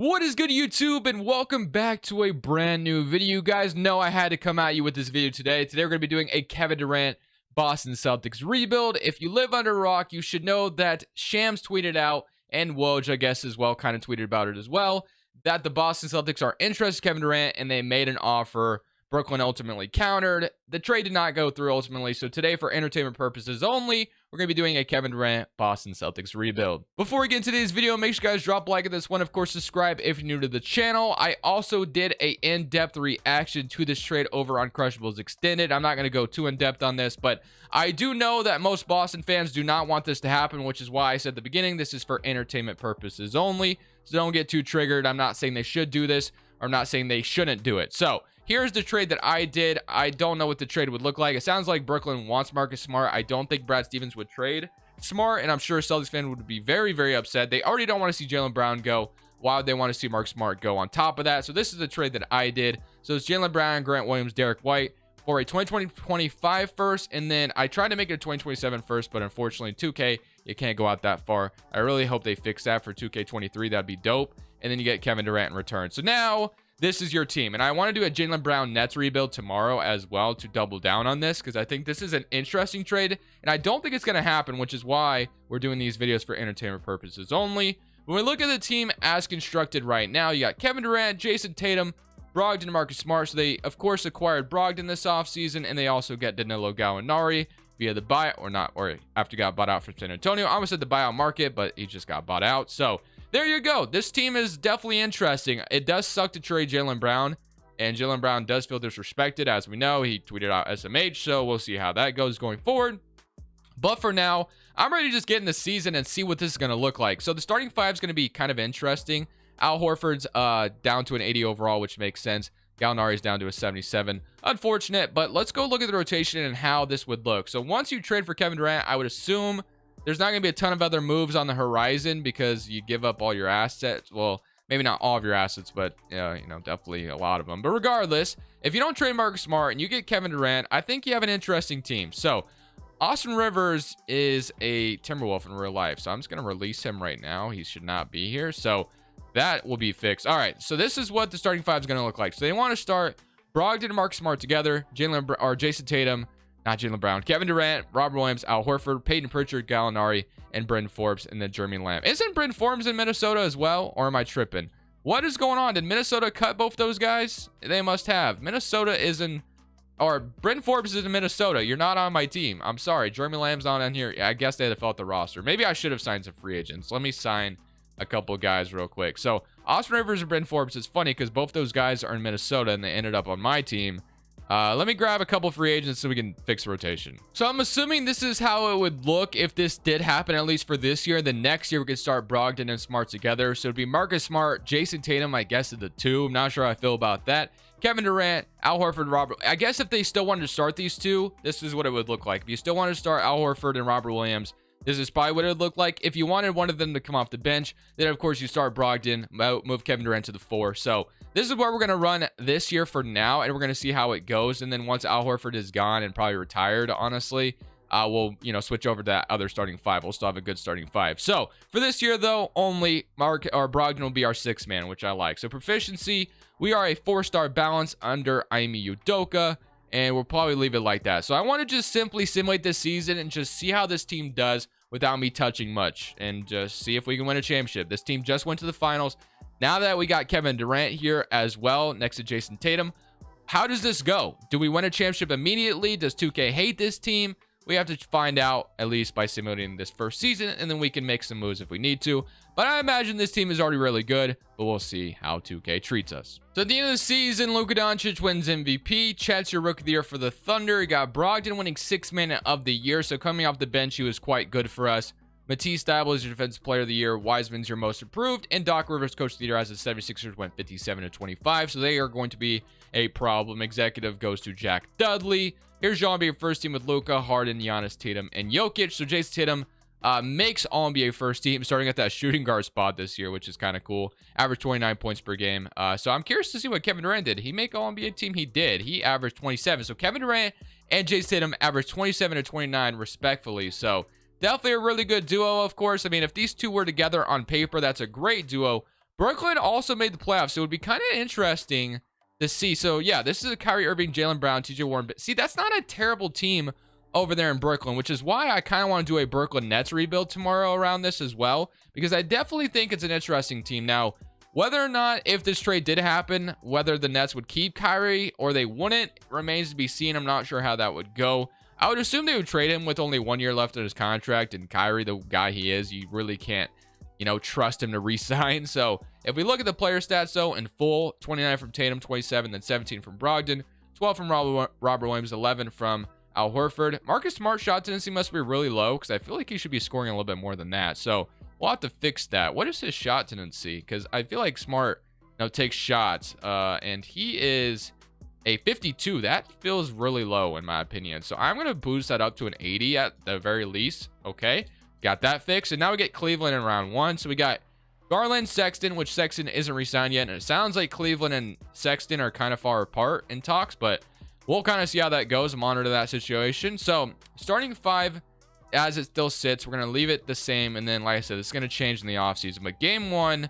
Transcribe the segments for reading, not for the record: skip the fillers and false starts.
What is good, YouTube, and welcome back to a brand new video. You guys know I had to come at you with this video today. Today we're going to be doing a Kevin Durant Boston Celtics rebuild. If you live under a rock, you should know that Shams tweeted out, and Woj, I guess, as well, kind of tweeted about it as well, that the Boston Celtics are interested in Kevin Durant, and they made an offer. Brooklyn ultimately countered. The trade did not go through ultimately, so today, for entertainment purposes only, we're going to be doing a Kevin Durant Boston Celtics rebuild. Before we get into today's video, make sure you guys drop a like at this one. Of course, subscribe if you're new to the channel. I also did a in-depth reaction to this trade over on Crushables Extended. I'm not going to go too in-depth on this, but I do know that most Boston fans do not want this to happen, which is why I said at the beginning, this is for entertainment purposes only. So don't get too triggered. I'm not saying they should do this, or I'm not saying they shouldn't do it. So here's the trade that I did. I don't know what the trade would look like. It sounds like Brooklyn wants Marcus Smart. I don't think Brad Stevens would trade Smart, and I'm sure Celtics fan would be very, very upset. They already don't want to see Jaylen Brown go. Why would they want to see Marcus Smart go on top of that? So this is the trade that I did. So it's Jaylen Brown, Grant Williams, Derek White for a 2020-25 first, and then I tried to make it a 2027 first, but unfortunately 2K, you can't go out that far. I really hope they fix that for 2K23. That'd be dope. And then you get Kevin Durant in return. So now this is your team, and I want to do a Jaylen Brown Nets rebuild tomorrow as well to double down on this, because I think this is an interesting trade, and I don't think it's going to happen, which is why we're doing these videos for entertainment purposes only. When we look at the team as constructed right now, you got Kevin Durant, Jason Tatum, Brogdon, and Marcus Smart. So they, of course, acquired Brogdon this offseason, and they also get Danilo Gallinari via the buyout, or after he got bought out from San Antonio. I almost said the buyout market, but he just got bought out. So there you go. This team is definitely interesting. It does suck to trade Jaylen Brown, and Jaylen Brown does feel disrespected. As we know, he tweeted out SMH, so we'll see how that goes going forward. But for now, I'm ready to just get in the season and see what this is going to look like. So the starting five is going to be kind of interesting. Al Horford's down to an 80 overall, which makes sense. Gallinari's down to a 77. Unfortunate, but let's go look at the rotation and how this would look. So once you trade for Kevin Durant, I would assume there's not going to be a ton of other moves on the horizon because you give up all your assets. Well, maybe not all of your assets, but definitely a lot of them. But regardless, if you don't trade Marcus Smart and you get Kevin Durant, I think you have an interesting team. So Austin Rivers is a Timberwolf in real life, so I'm just going to release him right now. He should not be here, so that will be fixed. All right, so this is what the starting five is going to look like. So they want to start Brogdon and Marcus Smart together, Jason Tatum, not Jaylen Brown, Kevin Durant, Robert Williams, Al Horford, Peyton Pritchard, Gallinari, and Bryn Forbes, and then Jeremy Lamb. Isn't Bryn Forbes in Minnesota as well, or am I tripping? What is going on? Did Minnesota cut both those guys? They must have. Minnesota is in, or Bryn Forbes is in Minnesota. You're not on my team. I'm sorry. Jeremy Lamb's not on here. I guess they had to fill out the roster. Maybe I should have signed some free agents. Let me sign a couple of guys real quick. So Austin Rivers and Bryn Forbes is funny because both those guys are in Minnesota and they ended up on my team. Let me grab a couple free agents so we can fix the rotation. So I'm assuming this is how it would look if this did happen, at least for this year. The next year we could start Brogdon and Smart together. So it'd be Marcus Smart, Jason Tatum, I guess, at the two. I'm not sure how I feel about that. Kevin Durant, Al Horford, Robert. I guess if they still wanted to start these two, this is what it would look like. If you still wanted to start Al Horford and Robert Williams, this is probably what it would look like. If you wanted one of them to come off the bench, then of course you start Brogdon, move Kevin Durant to the 4. So this is what we're going to run this year for now, and we're going to see how it goes. And then once Al Horford is gone and probably retired, honestly, we'll switch over to that other starting 5. We'll still have a good starting 5. So for this year, though, only Brogdon will be our 6th man, which I like. So proficiency, we are a 4-star balance under Ime Udoka, and we'll probably leave it like that. So I want to just simply simulate this season and just see how this team does without me touching much and just see if we can win a championship. This team just went to the finals. Now that we got Kevin Durant here as well next to Jason Tatum, how does this go? Do we win a championship immediately? Does 2K hate this team? We have to find out, at least by simulating this first season, and then we can make some moves if we need to. But I imagine this team is already really good, but we'll see how 2K treats us. So at the end of the season, Luka Doncic wins MVP. Chet's your Rookie of the Year for the Thunder. You got Brogdon winning 6th Man of the Year, so coming off the bench, he was quite good for us. Matisse Thybulle is your Defensive Player of the Year. Wiseman's your Most Improved. And Doc Rivers, Coach of the Year, as the 76ers went 57-25, so they are going to be a problem. Executive goes to Jack Dudley. Here's All-NBA First Team with Luka, Harden, Giannis, Tatum, and Jokic. So Jason Tatum makes All-NBA First Team, starting at that shooting guard spot this year, which is kind of cool. Averaged 29 points per game. So I'm curious to see what Kevin Durant did. He make All-NBA team? He did. He averaged 27. So Kevin Durant and Jason Tatum averaged 27 and 29 respectfully. So definitely a really good duo, of course. I mean, if these two were together on paper, that's a great duo. Brooklyn also made the playoffs, so it would be kind of interesting to see. So, yeah, this is a Kyrie Irving, Jaylen Brown, TJ Warren. See, that's not a terrible team over there in Brooklyn, which is why I kind of want to do a Brooklyn Nets rebuild tomorrow around this as well, because I definitely think it's an interesting team. Now, whether or not, if this trade did happen, whether the Nets would keep Kyrie or they wouldn't remains to be seen. I'm not sure how that would go. I would assume they would trade him with only 1 year left on his contract, and Kyrie, the guy he is, you really can't, trust him to re-sign. So if we look at the player stats, though, in full, 29 from Tatum, 27, then 17 from Brogdon, 12 from Robert Williams, 11 from Al Horford. Marcus Smart's shot tendency must be really low, because I feel like he should be scoring a little bit more than that. So we'll have to fix that. What is his shot tendency? Because I feel like Smart takes shots, and he is a 52. That feels really low in my opinion. So I'm going to boost that up to an 80 at the very least. Okay, got that fixed. And now we get Cleveland in round 1. So we got Garland, Sexton, which Sexton isn't re-signed yet. And it sounds like Cleveland and Sexton are kind of far apart in talks, but we'll kind of see how that goes and monitor that situation. So starting 5, as it still sits, we're going to leave it the same. And then, like I said, it's going to change in the offseason. But game 1,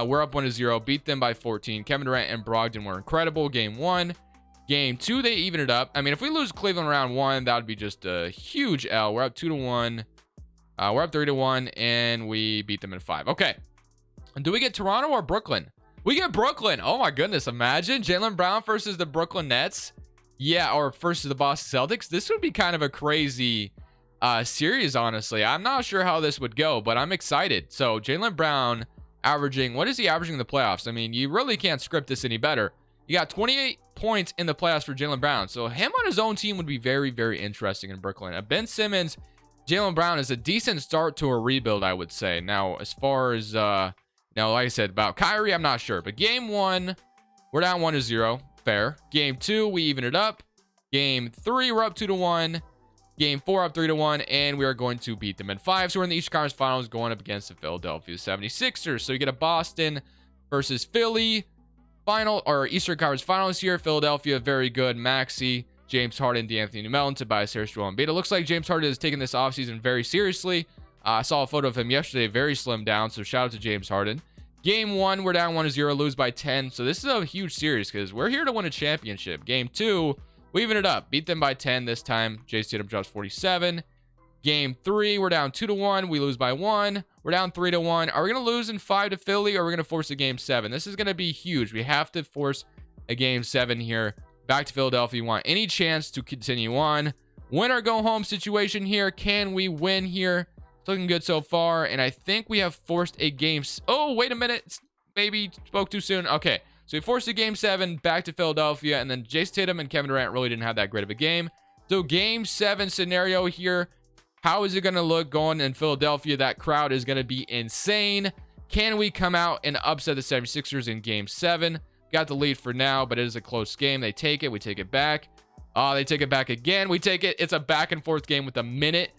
we're up 1-0, beat them by 14. Kevin Durant and Brogdon were incredible. Game 1. Game 2, they even it up. I mean, if we lose Cleveland round 1, that would be just a huge L. We're up 2-1. We're up 3-1, and we beat them in 5. Okay. And do we get Toronto or Brooklyn? We get Brooklyn. Oh, my goodness. Imagine Jaylen Brown versus the Brooklyn Nets. Yeah, or versus the Boston Celtics. This would be kind of a crazy series, honestly. I'm not sure how this would go, but I'm excited. So, Jaylen Brown averaging, what is he averaging in the playoffs? I mean, you really can't script this any better. You got 28 points in the playoffs for Jaylen Brown. So, him on his own team would be very, very interesting in Brooklyn. Ben Simmons, Jaylen Brown is a decent start to a rebuild, I would say. Now, as far as, like I said, about Kyrie, I'm not sure. But game 1, we're down 1-0. Fair. Game 2, we even it up. Game 3, we're up 2-1. Game 4, up 3-1. And we are going to beat them in 5. So we're in the Eastern Conference Finals going up against the Philadelphia 76ers. So you get a Boston versus Philly final, or Eastern Conference Finals here. Philadelphia, very good. Maxey, James Harden, DeAnthony Melton, Tobias Harris, Joel Embiid. It looks like James Harden is taking this offseason very seriously. I saw a photo of him yesterday, very slimmed down. So shout out to James Harden. Game 1, we're down 1-0, lose by 10. So this is a huge series because we're here to win a championship. Game 2, we even it up. Beat them by 10 this time. Jason Tatum drops 47. Game 3, we're down 2-1. We lose by 1. We're down 3-1. Are we going to lose in 5 to Philly, or are we going to force a game 7? This is going to be huge. We have to force a game 7 here. Back to Philadelphia. You want any chance to continue on. Win or go home situation here. Can we win here? It's looking good so far, and I think we have forced a game. Oh, wait a minute. Maybe spoke too soon. Okay, so we forced a game 7 back to Philadelphia, and then Jason Tatum and Kevin Durant really didn't have that great of a game. So game 7 scenario here. How is it going to look going in Philadelphia? That crowd is going to be insane. Can we come out and upset the 76ers in game 7? Got the lead for now, but it is a close game. They take it. We take it back. They take it back again. We take it. It's a back and forth game with a minute.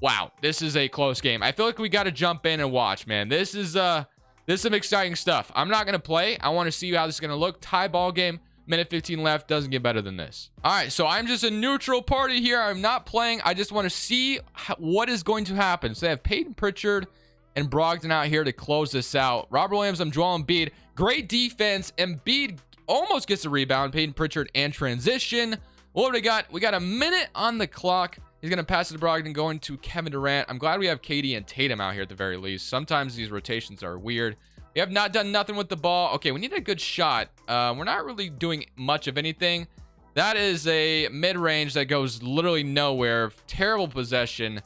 Wow, this is a close game. I feel like we got to jump in and watch, man. This is some exciting stuff. I'm not going to play. I want to see how this is going to look. Tie ball game. Minute 15 left. Doesn't get better than this. All right, so I'm just a neutral party here. I'm not playing. I just want to see what is going to happen. So they have Peyton Pritchard and Brogdon out here to close this out. Robert Williams, I'm Joel Embiid. Great defense. Embiid almost gets a rebound. Peyton Pritchard and transition. What do we got? We got a minute on the clock. He's going to pass it to Brogdon, going to Kevin Durant. I'm glad we have KD and Tatum out here at the very least. Sometimes these rotations are weird. We have not done nothing with the ball. Okay, we need a good shot. We're not really doing much of anything. That is a mid-range that goes literally nowhere. Terrible possession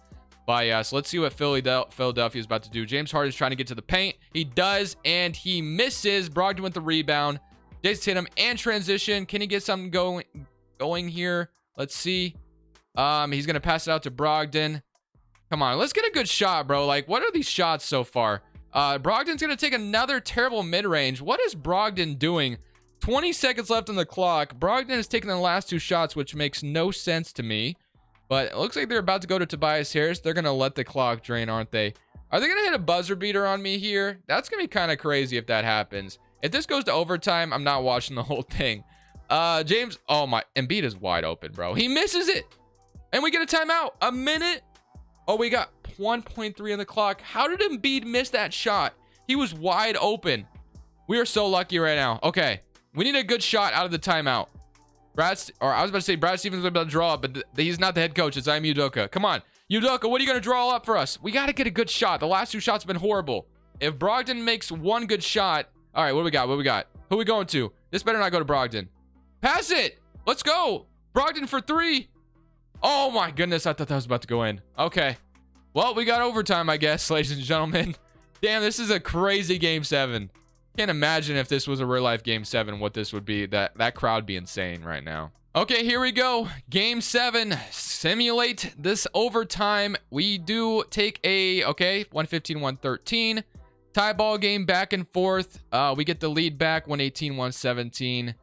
by us. Let's see what Philadelphia is about to do. James Harden is trying to get to the paint. He does, and he misses. Brogdon with the rebound. Jason Tatum and transition. Can he get something going here? Let's see. He's going to pass it out to Brogdon. Come on, let's get a good shot, bro. Like, what are these shots so far? Brogdon's going to take another terrible mid-range. What is Brogdon doing? 20 seconds left on the clock. Brogdon has taken the last 2 shots, which makes no sense to me. But it looks like they're about to go to Tobias Harris. They're going to let the clock drain, aren't they? Are they going to hit a buzzer beater on me here? That's going to be kind of crazy if that happens. If this goes to overtime, I'm not watching the whole thing. James, oh my, Embiid is wide open, bro. He misses it. And we get a timeout. A minute. Oh, we got 1.3 on the clock. How did Embiid miss that shot? He was wide open. We are so lucky right now. Okay. We need a good shot out of the timeout. I was about to say Brad Stevens was about to draw up, but he's not the head coach. It's Udoka. Come on. Udoka, what are you going to draw up for us? We got to get a good shot. The last 2 shots have been horrible. If Brogdon makes 1 good shot. All right, what do we got? What do we got? Who are we going to? This better not go to Brogdon. Pass it. Let's go. Brogdon for 3. Oh, my goodness. I thought that was about to go in. Okay. Well, we got overtime, I guess, ladies and gentlemen. Damn, this is a crazy Game 7. Can't imagine if this was a real life Game 7, what this would be. That crowd would be insane right now. Okay, here we go. Game 7. Simulate this overtime. We do take a, 115-113. Tie ball game back and forth. We get the lead back, 118-117.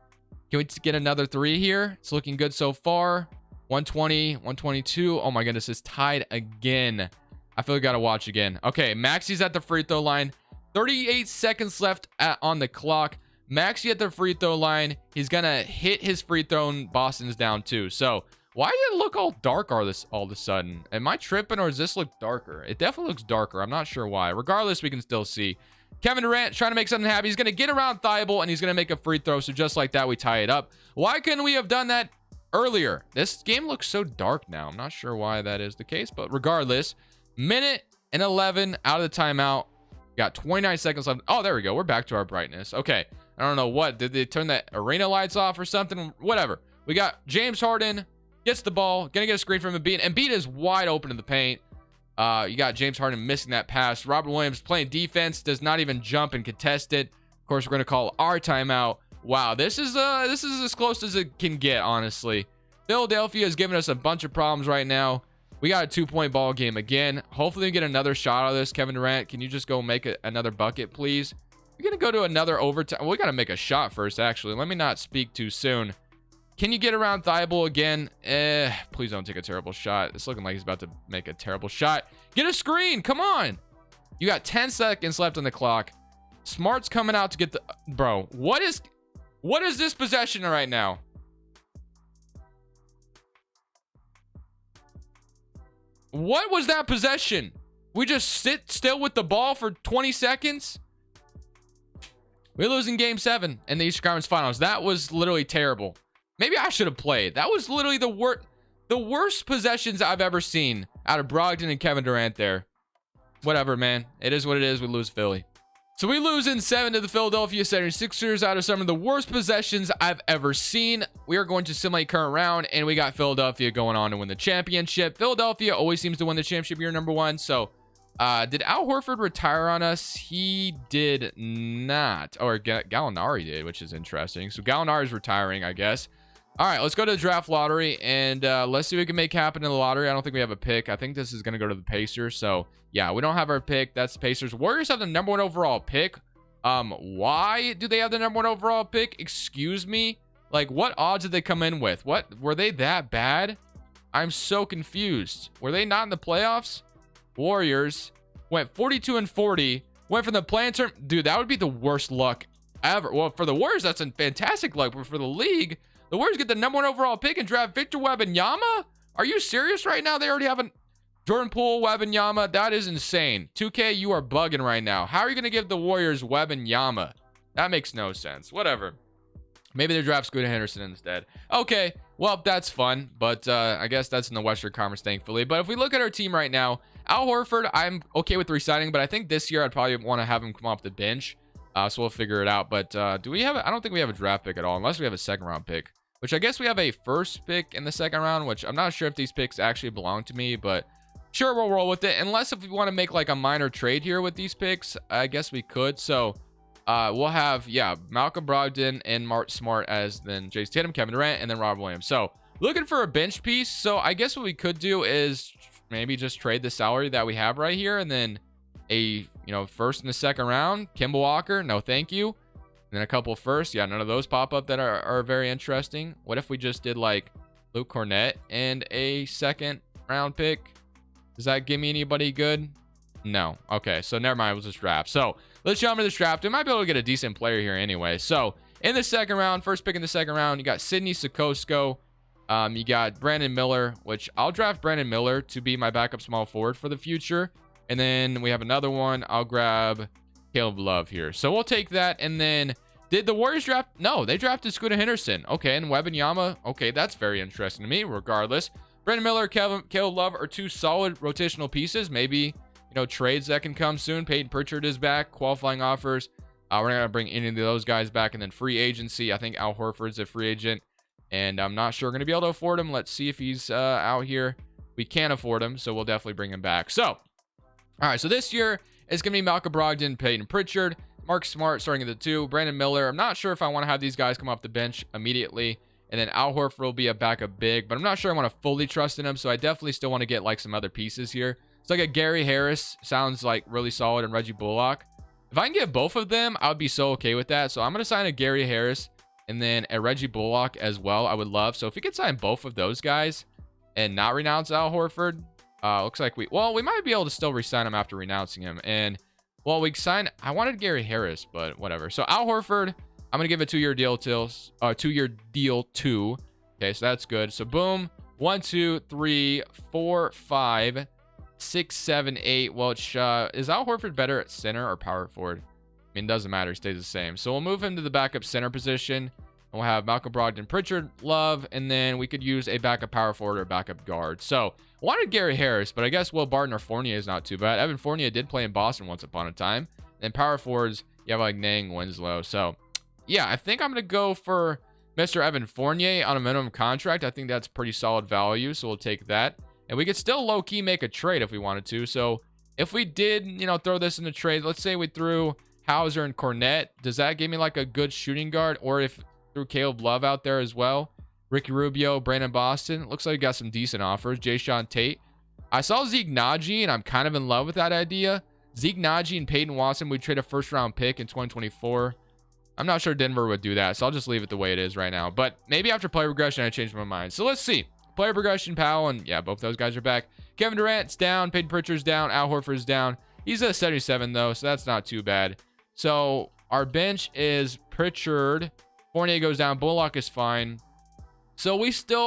Can we get another 3 here? It's looking good so far. 120, 122. Oh my goodness, it's tied again. I feel like I gotta watch again. Okay, Maxi's at the free throw line. 38 seconds left on the clock. Maxi at the free throw line. He's gonna hit his free throw and Boston's down too. So why did it look all dark all of a sudden? Am I tripping or does this look darker? It definitely looks darker. I'm not sure why. Regardless, we can still see. Kevin Durant trying to make something happen. He's gonna get around Thibault and he's gonna make a free throw. So just like that, we tie it up. Why couldn't we have done that earlier? This game looks so dark now. I'm not sure why that is the case, but regardless, minute and 11 out of the timeout. Got 29 seconds left. Oh, there we go. We're back to our brightness. Okay. I don't know what. Did they turn that arena lights off or something? Whatever. We got James Harden. Gets the ball. Gonna get a screen from Embiid. Embiid is wide open in the paint. You got James Harden missing that pass. Robert Williams playing defense. Does not even jump and contest it. Of course, we're going to call our timeout. Wow. This is as close as it can get, honestly. Philadelphia is giving us a bunch of problems right now. We got a 2-point ball game again. Hopefully we get another shot out of this. Kevin Durant, can you just go make another bucket, please? We're going to go to another overtime. Well, we got to make a shot first, actually. Let me not speak too soon. Can you get around Thibault again? Please don't take a terrible shot. It's looking like he's about to make a terrible shot. Get a screen. Come on. You got 10 seconds left on the clock. Smart's coming out to get the... Bro, what is this possession right now? What was that possession? We just sit still with the ball for 20 seconds? We're losing Game 7 in the Eastern Conference Finals. That was literally terrible. Maybe I should have played. That was literally the worst possessions I've ever seen out of Brogdon and Kevin Durant there. Whatever, man. It is what it is. We lose Philly. So we lose in 7 to the Philadelphia 76ers out of some of the worst possessions I've ever seen. We are going to simulate current round, and we got Philadelphia going on to win the championship. Philadelphia always seems to win the championship year number 1. So did Al Horford retire on us? He did not. Or Gallinari did, which is interesting. So Gallinari's retiring, I guess. All right, let's go to the draft lottery, and let's see what we can make happen in the lottery. I don't think we have a pick. I think this is going to go to the Pacers. So, yeah, we don't have our pick. That's the Pacers. Warriors have the number 1 overall pick. Why do they have the number 1 overall pick? Excuse me? Like, what odds did they come in with? What? Were they that bad? I'm so confused. Were they not in the playoffs? Warriors went 42-40. Went from the play-in term. Dude, that would be the worst luck ever. Well, for the Warriors, that's a fantastic luck. But for the league... The Warriors get the number 1 overall pick and draft Victor Wembanyama? Are you serious right now? They already have a Jordan Poole, Wembanyama. That is insane. 2K, you are bugging right now. How are you going to give the Warriors Wembanyama? That makes no sense. Whatever. Maybe they draft Scoot Henderson instead. Okay, well, that's fun. But I guess that's in the Western Conference, thankfully. But if we look at our team right now, Al Horford, I'm okay with re-signing. But I think this year I'd probably want to have him come off the bench. So we'll figure it out. But do we have I don't think we have a draft pick at all, unless we have a second round pick, which I guess we have a first pick in the second round, which I'm not sure if these picks actually belong to me, but sure, we'll roll with it. Unless if we want to make like a minor trade here with these picks, I guess we could. So we'll have, yeah, Malcolm Brogdon and Mark Smart as then Jason Tatum, Kevin Durant, and then Robert Williams. So looking for a bench piece. So I guess what we could do is maybe just trade the salary that we have right here, and then a first in the second round. Kemba Walker, no thank you. And then a couple firsts. Yeah, none of those pop up that are very interesting. What if we just did like Luke Cornett and a second round pick? Does that give me anybody good? No. Okay, so never mind. We'll just draft. So let's jump into this draft. We might be able to get a decent player here anyway. So in the second round, first pick in the second round, you got Sidney Sikosko. You got Brandon Miller, which I'll draft Brandon Miller to be my backup small forward for the future. And then we have another one. I'll grab Caleb Love here. So we'll take that. And then did the Warriors draft? No, they drafted Scooter Henderson. Okay, and Wembanyama. Okay, that's very interesting to me. Regardless, Brandon Miller, Caleb Love are two solid rotational pieces. Maybe, you know, trades that can come soon. Peyton Pritchard is back. Qualifying offers. We're not going to bring any of those guys back. And then free agency. I think Al Horford's a free agent. And I'm not sure we're going to be able to afford him. Let's see if he's out here. We can't afford him, so we'll definitely bring him back. So, all right, so this year it's going to be Malcolm Brogdon, Peyton Pritchard, Mark Smart starting at the 2, Brandon Miller. I'm not sure if I want to have these guys come off the bench immediately. And then Al Horford will be a backup big, but I'm not sure I want to fully trust in him, so I definitely still want to get like some other pieces here. So like a Gary Harris sounds like really solid, and Reggie Bullock. If I can get both of them, I would be so okay with that. So I'm going to sign a Gary Harris and then a Reggie Bullock as well. I would love. So if we could sign both of those guys and not renounce Al Horford, looks like we might be able to still re-sign him after renouncing him. And well, I wanted Gary Harris, but whatever. So Al Horford, I'm gonna give a 2-year deal to 2-year deal to. Okay, so that's good. So boom, 1, 2, 3, 4, 5, 6, 7, 8. Well, is Al Horford better at center or power forward? I mean, it doesn't matter. He stays the same. So we'll move him to the backup center position. We'll have Malcolm Brogdon, Pritchard, Love, and then we could use a backup power forward or backup guard. So I wanted Gary Harris, but I guess Will Barton or Fournier is not too bad. Evan Fournier did play in Boston once upon a time. And power forwards, you have like Nang, Winslow. So yeah, I think I'm going to go for Mr. Evan Fournier on a minimum contract. I think that's pretty solid value, so we'll take that. And we could still low-key make a trade if we wanted to. So if we did, you know, throw this in a trade, let's say we threw Hauser and Cornette, does that give me like a good shooting guard? Or if threw Caleb Love out there as well, Ricky Rubio, Brandon Boston, looks like we got some decent offers. Jayshawn Tate. I saw Zeke Naji, and I'm kind of in love with that idea. Zeke Naji and Peyton Watson, we trade a first-round pick in 2024. I'm not sure Denver would do that, so I'll just leave it the way it is right now. But maybe after player regression, I changed my mind. So let's see. Player progression, Powell, and yeah, both those guys are back. Kevin Durant's down. Peyton Pritchard's down. Al Horford's down. He's at 77, though, so that's not too bad. So our bench is Pritchard. Fournier goes down. Bullock is fine. So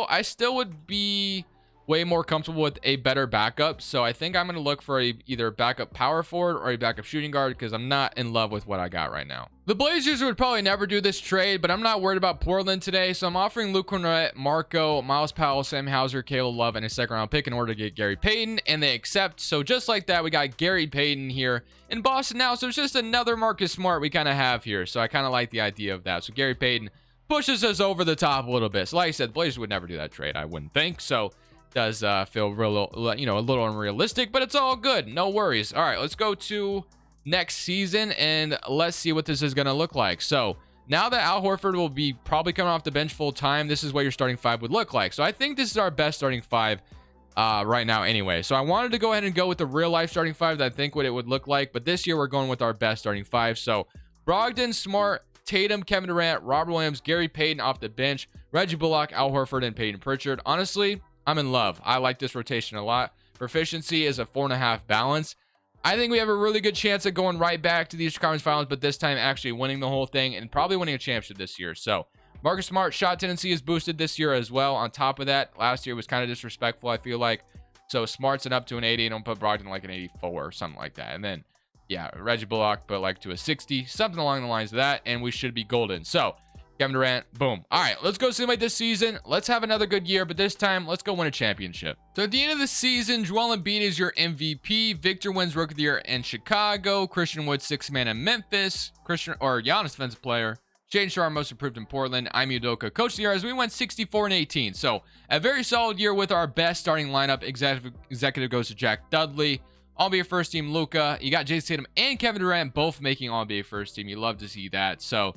I still would be way more comfortable with a better backup. So I think I'm going to look for either backup power forward or a backup shooting guard because I'm not in love with what I got right now. The Blazers would probably never do this trade, but I'm not worried about Portland today. So I'm offering Luke Cornette, Marco, Miles Powell, Sam Hauser, Caleb Love, and a second-round pick in order to get Gary Payton, and they accept. So just like that, we got Gary Payton here in Boston now. So it's just another Marcus Smart we kind of have here. So I kind of like the idea of that. So Gary Payton pushes us over the top a little bit. So like I said, the Blazers would never do that trade, I wouldn't think. So does feel real, you know, a little unrealistic, but it's all good. No worries. All right, let's go to next season and let's see what this is going to look like. So now that Al Horford will be probably coming off the bench full time, this is what your starting 5 would look like. So I think this is our best starting 5 right now anyway. So I wanted to go ahead and go with the real life starting 5 that I think what it would look like, but this year we're going with our best starting 5. So Brogdon, Smart, Tatum, Kevin Durant, Robert Williams, Gary Payton off the bench, Reggie Bullock, Al Horford, and Peyton Pritchard. Honestly, I'm in love. I like this rotation a lot. Proficiency is a 4.5 balance. I think we have a really good chance of going right back to the Eastern Conference Finals, but this time actually winning the whole thing and probably winning a championship this year. So Marcus Smart shot tendency is boosted this year as well. On top of that, last year was kind of disrespectful, I feel like. So Smart's an up to an 80, and I'll put Brogdon like an 84 or something like that. And then, yeah, Reggie Bullock put like to a 60, something along the lines of that, and we should be golden. So Kevin Durant, boom. All right, let's go simulate this season. Let's have another good year, but this time, let's go win a championship. So at the end of the season, Joel Embiid is your MVP. Victor wins Rookie of the Year in Chicago. Christian Wood, 6th man in Memphis. Giannis defensive player. Jaden Schroeder, most improved in Portland. Ime Udoka, Coach of the Year, as we went 64-18. So a very solid year with our best starting lineup. Executive goes to Jack Dudley. All-NBA first team, Luka. You got Jason Tatum and Kevin Durant both making All-NBA first team. You love to see that. So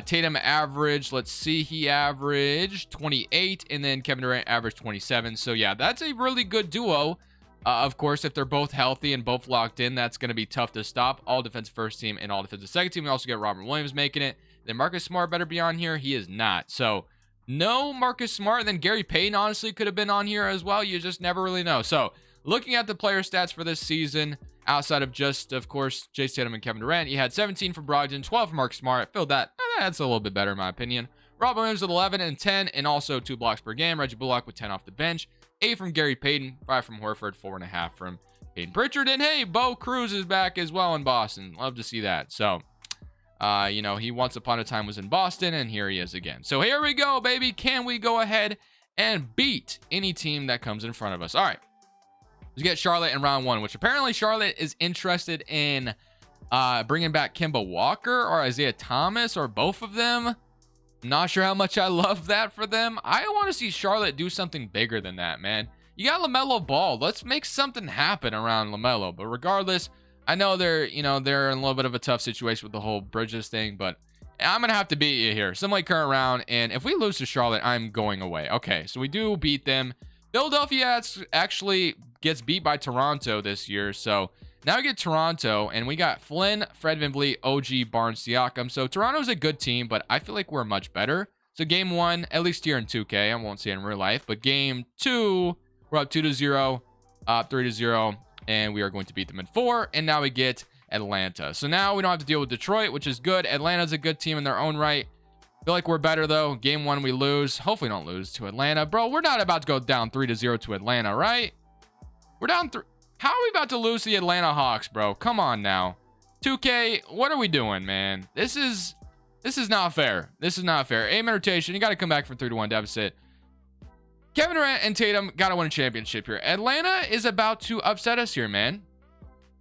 Tatum averaged, let's see, he averaged 28, and then Kevin Durant averaged 27. So yeah, that's a really good duo. Of course, if they're both healthy and both locked in, that's going to be tough to stop. All defensive first team and all defensive second team. We also get Robert Williams making it. Then Marcus Smart better be on here. He is not. So no Marcus Smart. Then Gary Payton honestly could have been on here as well. You just never really know. So looking at the player stats for this season, outside of just, of course, Jason Tatum and Kevin Durant, you had 17 for Brogdon, 12 for Marcus Smart. I feel that that's a little bit better in my opinion. Robert Williams with 11 and 10, and also 2 blocks per game. Reggie Bullock with 10 off the bench. 8 from Gary Payton, 5 from Horford, 4.5 from Peyton Pritchard, and hey, Bo Cruz is back as well in Boston. Love to see that. So, you know, he once upon a time was in Boston, and here he is again. So here we go, baby. Can we go ahead and beat any team that comes in front of us? All right. Let's get Charlotte in round 1, which apparently Charlotte is interested in bringing back Kemba Walker or Isaiah Thomas or both of them. I'm not sure how much I love that for them. I want to see Charlotte do something bigger than that, man. You got LaMelo Ball. Let's make something happen around LaMelo. But regardless, I know they're in a little bit of a tough situation with the whole Bridges thing, but I'm going to have to beat you here. Some current round, and if we lose to Charlotte, I'm going away. Okay, so we do beat them. Philadelphia actually gets beat by Toronto this year, so now we get Toronto, and we got Flynn, Fred VanVleet, OG, Barnes, Siakam. So Toronto's a good team, but I feel like we're much better. So game 1, at least here in 2K, I won't say in real life, but game 2, we're up 2-0, up 3-0, and we are going to beat them in 4. And now we get Atlanta. So now we don't have to deal with Detroit, which is good. Atlanta's a good team in their own right. Feel like we're better though. Game 1 we lose. Hopefully don't lose to Atlanta. Bro, we're not about to go down 3-0 to Atlanta, right? We're down 3. How are we about to lose to the Atlanta Hawks, bro? Come on now. 2K, what are we doing, man? This is not fair. This is not fair. Aim rotation. You got to come back from 3-1 deficit. Kevin Durant and Tatum got to win a championship here. Atlanta is about to upset us here, man.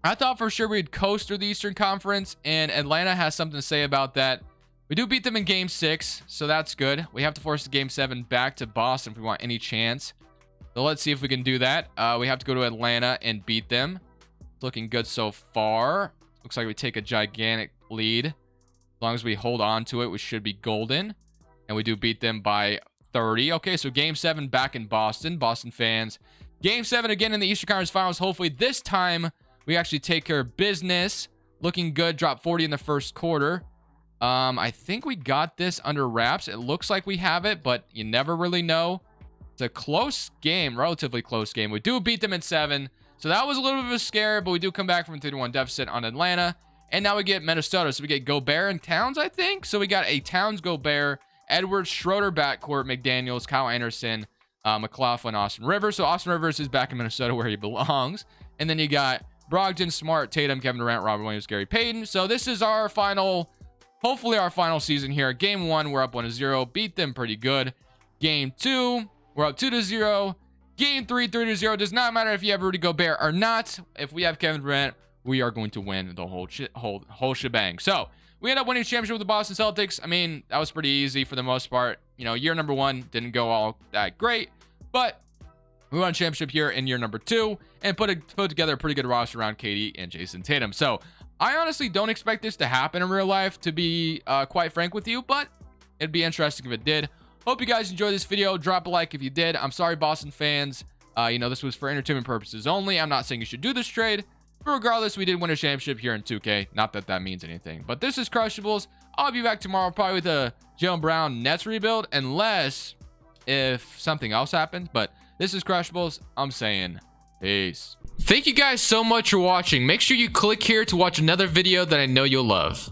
I thought for sure we'd coast through the Eastern Conference, and Atlanta has something to say about that. We do beat them in game 6, so that's good. We have to force the game 7 back to Boston if we want any chance. So let's see if we can do that. We have to go to Atlanta and beat them. It's looking good so far. Looks like we take a gigantic lead. As long as we hold on to it, we should be golden. And we do beat them by 30. Okay, so game 7 back in Boston. Boston fans. Game 7 again in the Eastern Conference Finals. Hopefully this time we actually take care of business. Looking good. Drop 40 in the first quarter. I think we got this under wraps. It looks like we have it, but you never really know. It's a close game, relatively close game. We do beat them in 7. So that was a little bit of a scare, but we do come back from a 3-1 deficit on Atlanta. And now we get Minnesota. So we get Gobert and Towns, I think. So we got a Towns, Gobert, Edwards, Schroeder backcourt, McDaniels, Kyle Anderson, McLaughlin, Austin Rivers. So Austin Rivers is back in Minnesota where he belongs. And then you got Brogdon, Smart, Tatum, Kevin Durant, Robert Williams, Gary Payton. So this is our final, hopefully our final season here. Game 1, we're up 1-0. Beat them pretty good. Game 2, we're up 2-0. Game 3, 3-0. Does not matter if you have Rudy Gobert or not. If we have Kevin Durant, we are going to win the whole shebang. So we end up winning a championship with the Boston Celtics. I mean, that was pretty easy for the most part. You know, year number 1 didn't go all that great, but we won a championship here in year number 2 and put together a pretty good roster around KD and Jason Tatum. So I honestly don't expect this to happen in real life, to be quite frank with you, but it'd be interesting if it did. Hope you guys enjoyed this video. Drop a like if you did. I'm sorry, Boston fans. You know, this was for entertainment purposes only. I'm not saying you should do this trade. But regardless, we did win a championship here in 2K. Not that that means anything. But this is Crushables. I'll be back tomorrow probably with a Jaylen Brown Nets rebuild. Unless if something else happens. But this is Crushables. I'm saying peace. Thank you guys so much for watching. Make sure you click here to watch another video that I know you'll love.